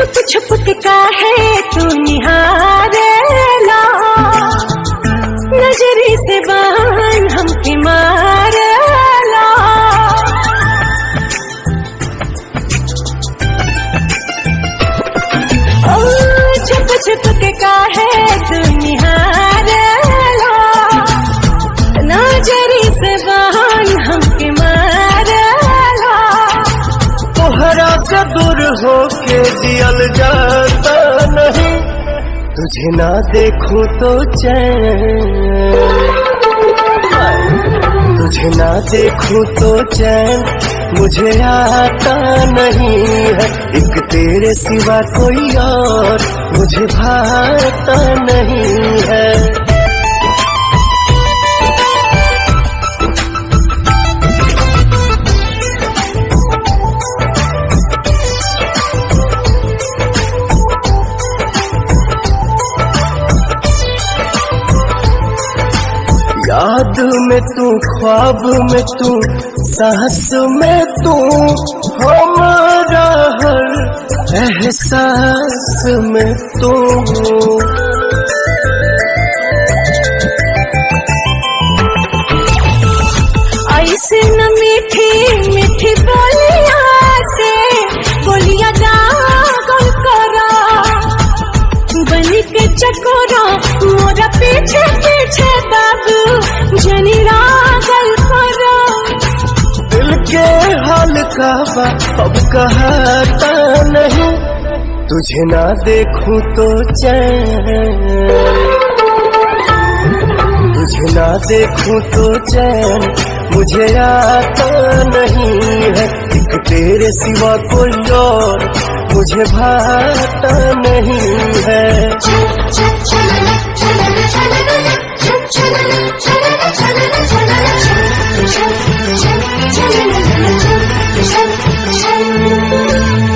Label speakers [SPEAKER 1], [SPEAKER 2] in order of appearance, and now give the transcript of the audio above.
[SPEAKER 1] छुप छुप के काहे तू निहारेला, नजरी से बान हमके मारेला। ओ छुप छुप के काहे तू निहारेला, नजरी से बान हमके मारेला।
[SPEAKER 2] तोहरा से दूर होके जियल जाता नहीं, तुझे ना देखूं तो चैन, तुझे ना देखूं तो चैन मुझे आता नहीं है। एक तेरे सिवा कोई और मुझे भाता नहीं है। याद में तू, ख्वाब में तू, सांस में तू, हमारा हर एहसास में तू।
[SPEAKER 1] ऐसे न मीठी मीठी बोलियां से बोलियां गागल करा, बनी के चकोरा मोरा पीछे पीछे बाबू जनी रागल करा।
[SPEAKER 2] दिल के हाल का अब कहता नहीं, तुझे ना देखूं तो चैन, तुझे ना देखूं तो चैन मुझे आता नहीं है। एक तेरे सिवा कोई और मुझे भाता नहीं है।